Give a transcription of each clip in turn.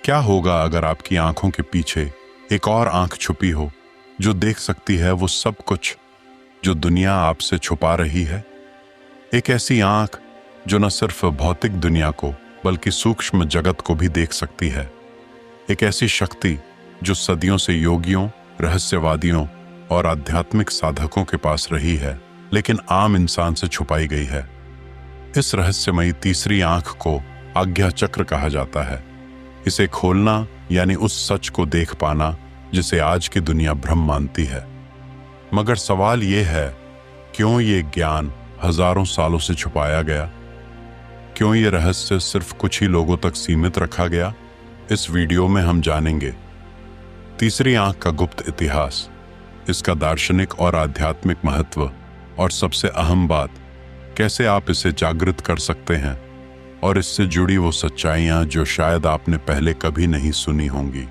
क्या होगा अगर आपकी आंखों के पीछे एक और आंख छुपी हो जो देख सकती है वो सब कुछ जो दुनिया आपसे छुपा रही है? एक ऐसी आंख जो न सिर्फ भौतिक दुनिया को बल्कि सूक्ष्म जगत को भी देख सकती है। एक ऐसी शक्ति जो सदियों से योगियों, रहस्यवादियों और आध्यात्मिक साधकों के पास रही है, लेकिन आम इंसान से छुपाई गई है। इस रहस्यमयी तीसरी आंख को आज्ञा चक्र कहा जाता है। इसे खोलना यानी उस सच को देख पाना जिसे आज की दुनिया भ्रम मानती है। मगर सवाल यह है, क्यों ये ज्ञान हजारों सालों से छुपाया गया? क्यों ये रहस्य सिर्फ कुछ ही लोगों तक सीमित रखा गया? इस वीडियो में हम जानेंगे तीसरी आंख का गुप्त इतिहास, इसका दार्शनिक और आध्यात्मिक महत्व, और सबसे अहम बात, कैसे आप इसे जागृत कर सकते हैं और इससे जुड़ी वो सच्चाइयां जो शायद आपने पहले कभी नहीं सुनी होंगी।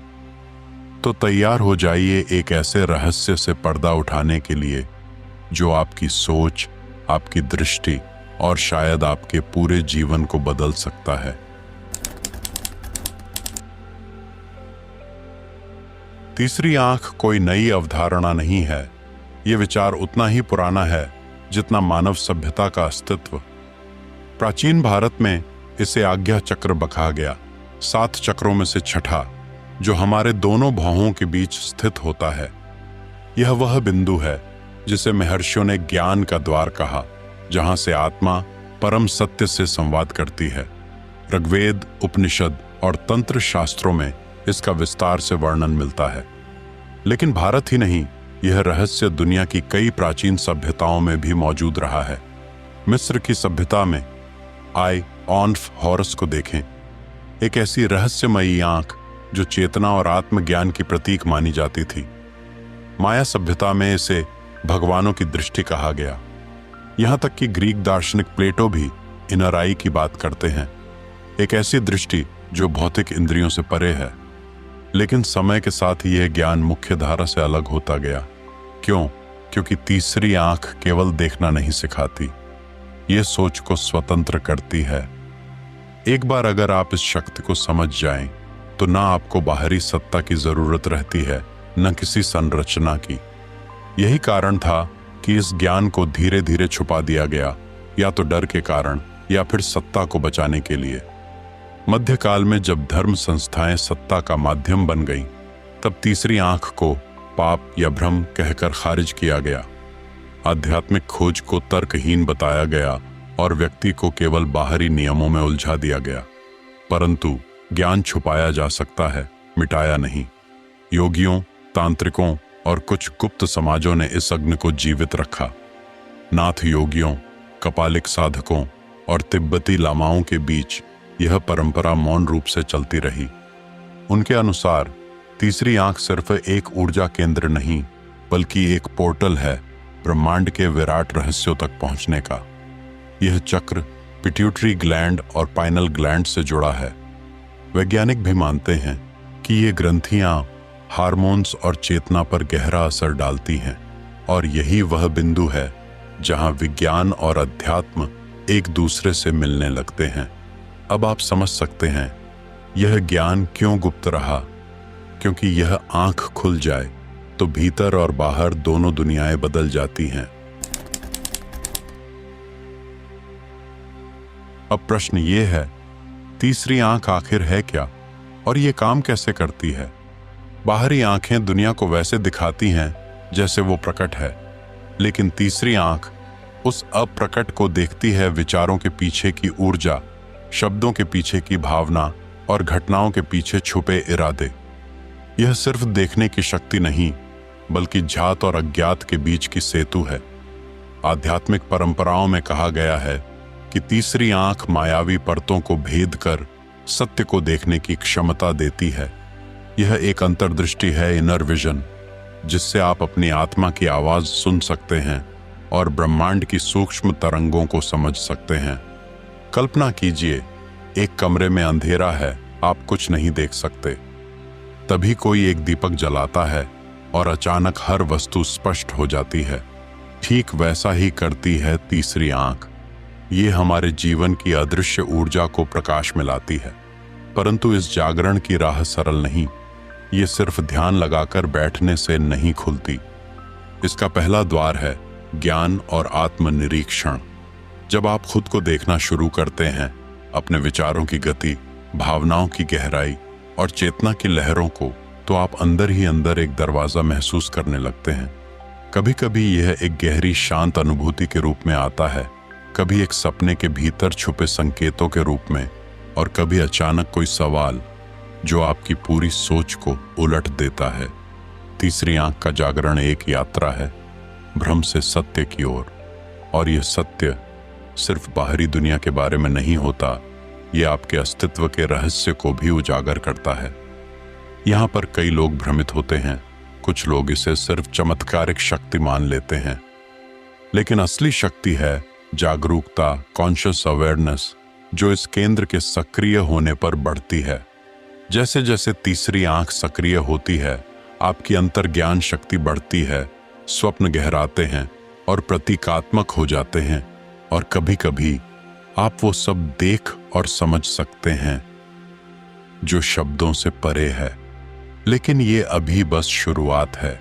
तो तैयार हो जाइए एक ऐसे रहस्य से पर्दा उठाने के लिए जो आपकी सोच, आपकी दृष्टि और शायद आपके पूरे जीवन को बदल सकता है। तीसरी आंख कोई नई अवधारणा नहीं है। यह विचार उतना ही पुराना है जितना मानव सभ्यता का अस्तित्व। प्राचीन भारत में इसे आज्ञा चक्र बखा गया, 7 चक्रों में से छठा, जो हमारे दोनों भौहों के बीच स्थित होता है। यह वह बिंदु है जिसे महर्षियों ने ज्ञान का द्वार कहा, जहां से आत्मा परम सत्य से संवाद करती है। ऋग्वेद, उपनिषद और तंत्र शास्त्रों में इसका विस्तार से वर्णन मिलता है। लेकिन भारत ही नहीं, यह रहस्य दुनिया की कई प्राचीन सभ्यताओं में भी मौजूद रहा है। मिस्र की सभ्यता में आई ऑन्फ हॉरस को देखें, एक ऐसी रहस्यमयी आंख जो चेतना और आत्मज्ञान की प्रतीक मानी जाती थी। माया सभ्यता में इसे भगवानों की दृष्टि कहा गया। यहां तक कि ग्रीक दार्शनिक प्लेटो भी इनर आई की बात करते हैं, एक ऐसी दृष्टि जो भौतिक इंद्रियों से परे है। लेकिन समय के साथ यह ज्ञान मुख्य धारा से अलग होता गया। क्यों? क्योंकि तीसरी आंख केवल देखना नहीं सिखाती, यह सोच को स्वतंत्र करती है। एक बार अगर आप इस शक्ति को समझ जाएं, तो ना आपको बाहरी सत्ता की जरूरत रहती है, न किसी संरचना की। यही कारण था कि इस ज्ञान को धीरे धीरे छुपा दिया गया, या तो डर के कारण या फिर सत्ता को बचाने के लिए। मध्यकाल में जब धर्म संस्थाएं सत्ता का माध्यम बन गईं, तब तीसरी आंख को पाप या भ्रम कहकर खारिज किया गया। आध्यात्मिक खोज को तर्कहीन बताया गया और व्यक्ति को केवल बाहरी नियमों में उलझा दिया गया। परंतु ज्ञान छुपाया जा सकता है, मिटाया नहीं। योगियों, तांत्रिकों और कुछ गुप्त समाजों ने इस अग्नि को जीवित रखा। नाथ योगियों, कपालिक साधकों और तिब्बती लामाओं के बीच यह परंपरा मौन रूप से चलती रही। उनके अनुसार तीसरी आंख सिर्फ एक ऊर्जा केंद्र नहीं, बल्कि एक पोर्टल है ब्रह्मांड के विराट रहस्यों तक पहुंचने का। यह चक्र पिट्यूटरी ग्लैंड और पाइनल ग्लैंड से जुड़ा है। वैज्ञानिक भी मानते हैं कि ये ग्रंथियां हार्मोन्स और चेतना पर गहरा असर डालती हैं, और यही वह बिंदु है जहां विज्ञान और अध्यात्म एक दूसरे से मिलने लगते हैं। अब आप समझ सकते हैं यह ज्ञान क्यों गुप्त रहा, क्योंकि यह आंख खुल जाए तो भीतर और बाहर दोनों दुनियाएं बदल जाती हैं। अब प्रश्न ये है, तीसरी आंख आखिर है क्या और ये काम कैसे करती है? बाहरी आंखें दुनिया को वैसे दिखाती हैं जैसे वो प्रकट है, लेकिन तीसरी आंख उस अप्रकट को देखती है, विचारों के पीछे की ऊर्जा, शब्दों के पीछे की भावना और घटनाओं के पीछे छुपे इरादे। यह सिर्फ देखने की शक्ति नहीं, बल्कि जात और अज्ञात के बीच की सेतु है। आध्यात्मिक परंपराओं में कहा गया है कि तीसरी आंख मायावी परतों को भेद कर सत्य को देखने की क्षमता देती है। यह एक अंतर्दृष्टि है, इनर विजन, जिससे आप अपनी आत्मा की आवाज सुन सकते हैं और ब्रह्मांड की सूक्ष्म तरंगों को समझ सकते हैं। कल्पना कीजिए, एक कमरे में अंधेरा है, आप कुछ नहीं देख सकते। तभी कोई एक दीपक जलाता है और अचानक हर वस्तु स्पष्ट हो जाती है। ठीक वैसा ही करती है तीसरी आंख। ये हमारे जीवन की अदृश्य ऊर्जा को प्रकाश में लाती है। परंतु इस जागरण की राह सरल नहीं। ये सिर्फ ध्यान लगाकर बैठने से नहीं खुलती। इसका पहला द्वार है ज्ञान और आत्मनिरीक्षण। जब आप खुद को देखना शुरू करते हैं, अपने विचारों की गति, भावनाओं की गहराई और चेतना की लहरों को, तो आप अंदर ही अंदर एक दरवाजा महसूस करने लगते हैं। कभी कभी यह एक गहरी शांत अनुभूति के रूप में आता है, कभी एक सपने के भीतर छुपे संकेतों के रूप में, और कभी अचानक कोई सवाल जो आपकी पूरी सोच को उलट देता है। तीसरी आंख का जागरण एक यात्रा है भ्रम से सत्य की ओर, और यह सत्य सिर्फ बाहरी दुनिया के बारे में नहीं होता, यह आपके अस्तित्व के रहस्य को भी उजागर करता है। यहाँ पर कई लोग भ्रमित होते हैं, कुछ लोग इसे सिर्फ चमत्कारिक शक्ति मान लेते हैं, लेकिन असली शक्ति है जागरूकता, कॉन्शियस अवेयरनेस, जो इस केंद्र के सक्रिय होने पर बढ़ती है। जैसे जैसे तीसरी आंख सक्रिय होती है, आपकी अंतर्ज्ञान शक्ति बढ़ती है, स्वप्न गहराते हैं और प्रतीकात्मक हो जाते हैं, और कभी कभी आप वो सब देख और समझ सकते हैं जो शब्दों से परे है। लेकिन ये अभी बस शुरुआत है,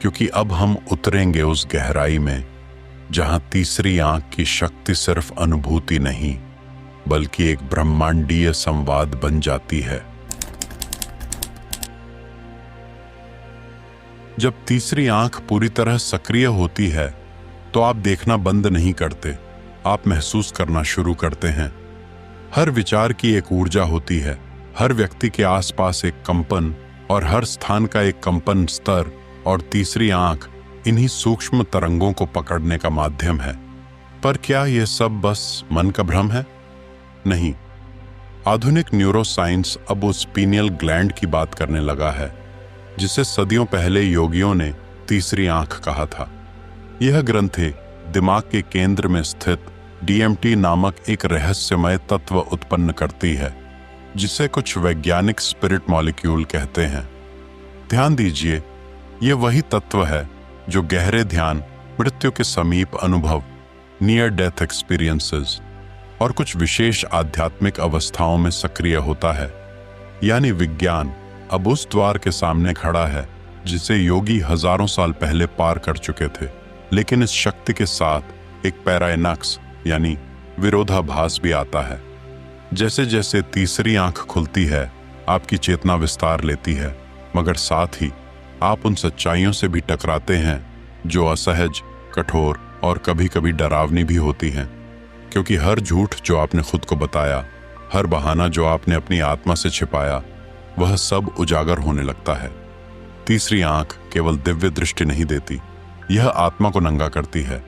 क्योंकि अब हम उतरेंगे उस गहराई में जहां तीसरी आंख की शक्ति सिर्फ अनुभूति नहीं, बल्कि एक ब्रह्मांडीय संवाद बन जाती है। जब तीसरी आंख पूरी तरह सक्रिय होती है, तो आप देखना बंद नहीं करते, आप महसूस करना शुरू करते हैं। हर विचार की एक ऊर्जा होती है, हर व्यक्ति के आसपास एक कंपन, और हर स्थान का एक कंपन स्तर, और तीसरी आंख इन्हीं सूक्ष्म तरंगों को पकड़ने का माध्यम है। पर क्या यह सब बस मन का भ्रम है? नहीं। आधुनिक न्यूरोसाइंस अब उस पीनियल ग्लैंड की बात करने लगा है, जिसे सदियों पहले योगियों ने तीसरी आंख कहा था। यह ग्रंथि दिमाग के केंद्र में स्थित DMT नामक एक रहस्यमय तत्व उत्पन्न करती है, जिसे कुछ वैज्ञानिक स्पिरिट मॉलिक्यूल कहते हैं। ध्यान दीजिए, यह वही तत्व है जो गहरे ध्यान, मृत्यु के समीप अनुभव, नियर डेथ एक्सपीरियंसेस और कुछ विशेष आध्यात्मिक अवस्थाओं में सक्रिय होता है। यानी विज्ञान अब उस द्वार के सामने खड़ा है जिसे योगी हजारों साल पहले पार कर चुके थे। लेकिन इस शक्ति के साथ एक पैराडॉक्स यानी विरोधाभास भी आता है। जैसे जैसे तीसरी आंख खुलती है, आपकी चेतना विस्तार लेती है, मगर साथ ही आप उन सच्चाइयों से भी टकराते हैं जो असहज, कठोर और कभी कभी डरावनी भी होती हैं। क्योंकि हर झूठ जो आपने खुद को बताया, हर बहाना जो आपने अपनी आत्मा से छिपाया, वह सब उजागर होने लगता है। तीसरी आंख केवल दिव्य दृष्टि नहीं देती, यह आत्मा को नंगा करती है।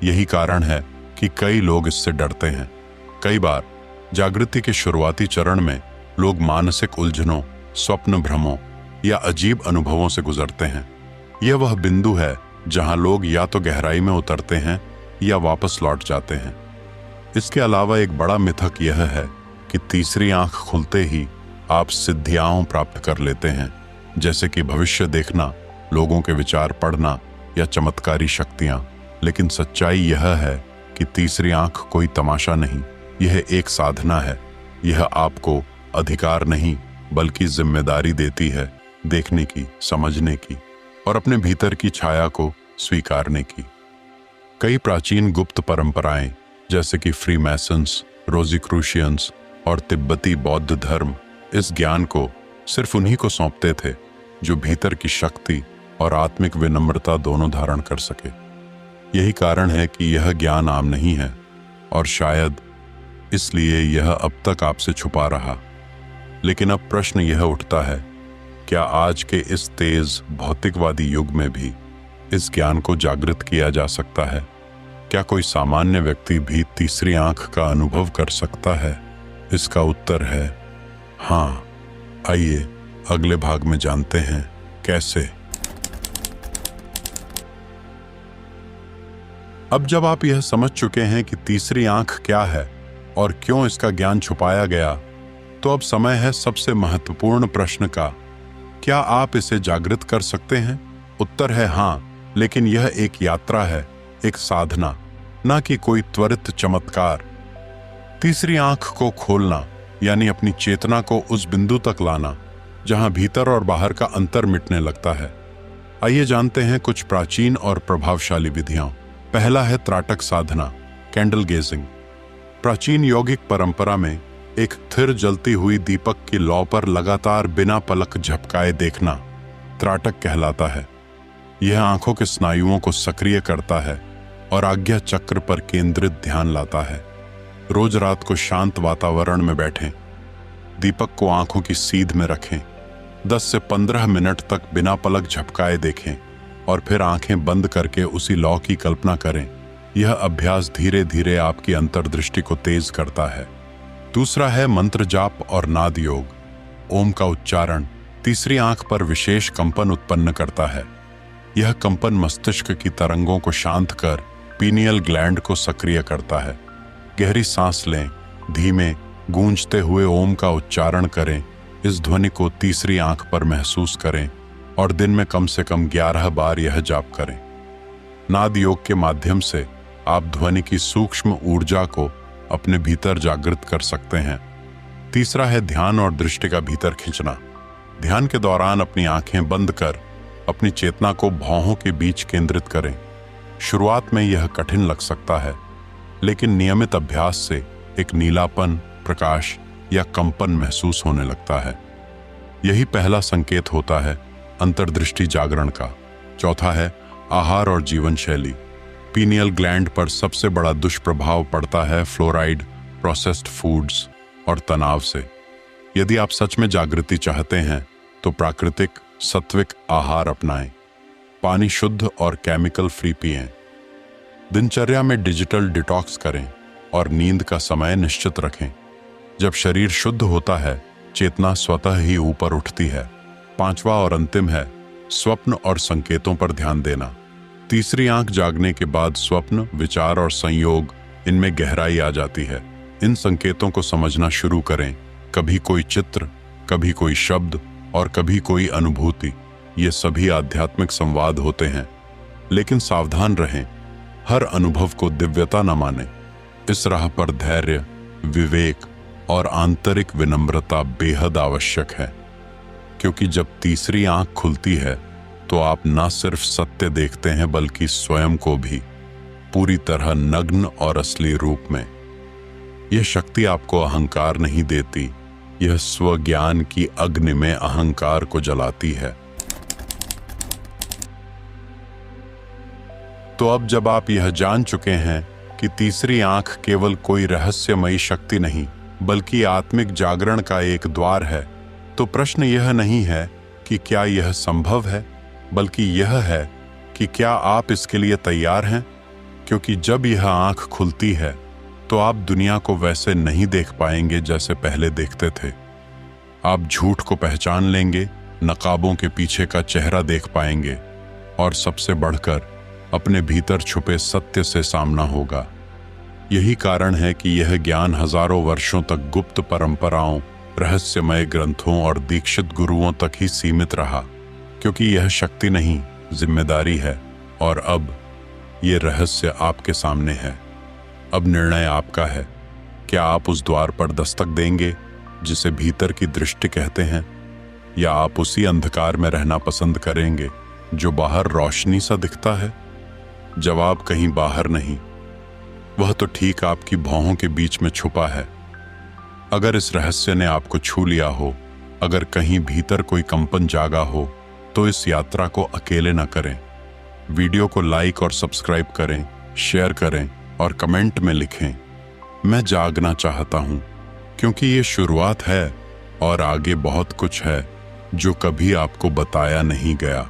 यही कारण है कि कई लोग इससे डरते हैं। कई बार जागृति के शुरुआती चरण में लोग मानसिक उलझनों, स्वप्न भ्रमों या अजीब अनुभवों से गुजरते हैं। यह वह बिंदु है जहां लोग या तो गहराई में उतरते हैं या वापस लौट जाते हैं। इसके अलावा एक बड़ा मिथक यह है कि तीसरी आंख खुलते ही आप सिद्धियां प्राप्त कर लेते हैं, जैसे कि भविष्य देखना, लोगों के विचार पढ़ना या चमत्कारी शक्तियां। लेकिन सच्चाई यह है कि तीसरी आंख कोई तमाशा नहीं, यह एक साधना है। यह आपको अधिकार नहीं बल्कि जिम्मेदारी देती है, देखने की, समझने की और अपने भीतर की छाया को स्वीकारने की। कई प्राचीन गुप्त परंपराएं जैसे कि फ्रीमैसन्स, रोज़िक्रूशियंस और तिब्बती बौद्ध धर्म इस ज्ञान को सिर्फ उन्हीं को सौंपते थे जो भीतर की शक्ति और आत्मिक विनम्रता दोनों धारण कर सके। यही कारण है कि यह ज्ञान आम नहीं है और शायद इसलिए यह अब तक आपसे छुपा रहा। लेकिन अब प्रश्न यह उठता है, क्या आज के इस तेज भौतिकवादी युग में भी इस ज्ञान को जागृत किया जा सकता है? क्या कोई सामान्य व्यक्ति भी तीसरी आंख का अनुभव कर सकता है? इसका उत्तर है हाँ। आइए अगले भाग में जानते हैं कैसे। अब जब आप यह समझ चुके हैं कि तीसरी आंख क्या है और क्यों इसका ज्ञान छुपाया गया, तो अब समय है सबसे महत्वपूर्ण प्रश्न का, क्या आप इसे जागृत कर सकते हैं? उत्तर है हाँ, लेकिन यह एक यात्रा है, एक साधना, ना कि कोई त्वरित चमत्कार। तीसरी आंख को खोलना यानी अपनी चेतना को उस बिंदु तक लाना जहां भीतर और बाहर का अंतर मिटने लगता है। आइए जानते हैं कुछ प्राचीन और प्रभावशाली विधियां। पहला है त्राटक साधना, कैंडल गेजिंग। प्राचीन यौगिक परंपरा में एक स्थिर जलती हुई दीपक की लौ पर लगातार बिना पलक झपकाए देखना त्राटक कहलाता है। यह आंखों के स्नायुओं को सक्रिय करता है और आज्ञा चक्र पर केंद्रित ध्यान लाता है। रोज रात को शांत वातावरण में बैठें, दीपक को आंखों की सीध में रखें, 10 से 15 मिनट तक बिना पलक झपकाए देखें और फिर आंखें बंद करके उसी लौ की कल्पना करें। यह अभ्यास धीरे धीरे आपकी अंतर्दृष्टि को तेज करता है। दूसरा है मंत्र जाप और नाद योग। ओम का उच्चारण तीसरी आंख पर विशेष कंपन उत्पन्न करता है। यह कंपन मस्तिष्क की तरंगों को शांत कर पीनियल ग्लैंड को सक्रिय करता है। गहरी सांस लें, धीमे गूंजते हुए ओम का उच्चारण करें। इस ध्वनि को तीसरी आंख पर महसूस करें और दिन में कम से कम 11 बार यह जाप करें। नाद योग के माध्यम से आप ध्वनि की सूक्ष्म ऊर्जा को अपने भीतर जागृत कर सकते हैं। तीसरा है ध्यान और दृष्टि का भीतर खींचना। ध्यान के दौरान अपनी आंखें बंद कर अपनी चेतना को भौहों के बीच केंद्रित करें। शुरुआत में यह कठिन लग सकता है, लेकिन नियमित अभ्यास से एक नीलापन, प्रकाश या कंपन महसूस होने लगता है। यही पहला संकेत होता है अंतर्दृष्टि जागरण का। चौथा है आहार और जीवन शैली। पीनियल ग्लैंड पर सबसे बड़ा दुष्प्रभाव पड़ता है फ्लोराइड, प्रोसेस्ड फूड्स और तनाव से। यदि आप सच में जागृति चाहते हैं तो प्राकृतिक सात्विक आहार अपनाएं। पानी शुद्ध और केमिकल फ्री पिएं। दिनचर्या में डिजिटल डिटॉक्स करें और नींद का समय निश्चित रखें। जब शरीर शुद्ध होता है, चेतना स्वतः ही ऊपर उठती है। पांचवा और अंतिम है स्वप्न और संकेतों पर ध्यान देना। तीसरी आंख जागने के बाद स्वप्न, विचार और संयोग, इनमें गहराई आ जाती है। इन संकेतों को समझना शुरू करें। कभी कोई चित्र, कभी कोई शब्द और कभी कोई अनुभूति। ये सभी आध्यात्मिक संवाद होते हैं। लेकिन सावधान रहें, हर अनुभव को दिव्यता न मानें। इस राह पर धैर्य, विवेक और आंतरिक विनम्रता बेहद आवश्यक है, क्योंकि जब तीसरी आंख खुलती है तो आप न सिर्फ सत्य देखते हैं बल्कि स्वयं को भी पूरी तरह नग्न और असली रूप में। यह शक्ति आपको अहंकार नहीं देती, यह स्वज्ञान की अग्नि में अहंकार को जलाती है। तो अब जब आप यह जान चुके हैं कि तीसरी आंख केवल कोई रहस्यमयी शक्ति नहीं बल्कि आत्मिक जागरण का एक द्वार है, तो प्रश्न यह नहीं है कि क्या यह संभव है, बल्कि यह है कि क्या आप इसके लिए तैयार हैं। क्योंकि जब यह आंख खुलती है तो आप दुनिया को वैसे नहीं देख पाएंगे जैसे पहले देखते थे। आप झूठ को पहचान लेंगे, नकाबों के पीछे का चेहरा देख पाएंगे और सबसे बढ़कर अपने भीतर छुपे सत्य से सामना होगा। यही कारण है कि यह ज्ञान हजारों वर्षों तक गुप्त परंपराओं, रहस्यमय ग्रंथों और दीक्षित गुरुओं तक ही सीमित रहा, क्योंकि यह शक्ति नहीं, जिम्मेदारी है। और अब यह रहस्य आपके सामने है। अब निर्णय आपका है। क्या आप उस द्वार पर दस्तक देंगे जिसे भीतर की दृष्टि कहते हैं, या आप उसी अंधकार में रहना पसंद करेंगे जो बाहर रोशनी सा दिखता है? जवाब कहीं बाहर नहीं, वह तो ठीक आपकी भौहों के बीच में छुपा है। अगर इस रहस्य ने आपको छू लिया हो, अगर कहीं भीतर कोई कंपन जागा हो, तो इस यात्रा को अकेले न करें। वीडियो को लाइक और सब्सक्राइब करें, शेयर करें और कमेंट में लिखें, मैं जागना चाहता हूं, क्योंकि ये शुरुआत है और आगे बहुत कुछ है जो कभी आपको बताया नहीं गया।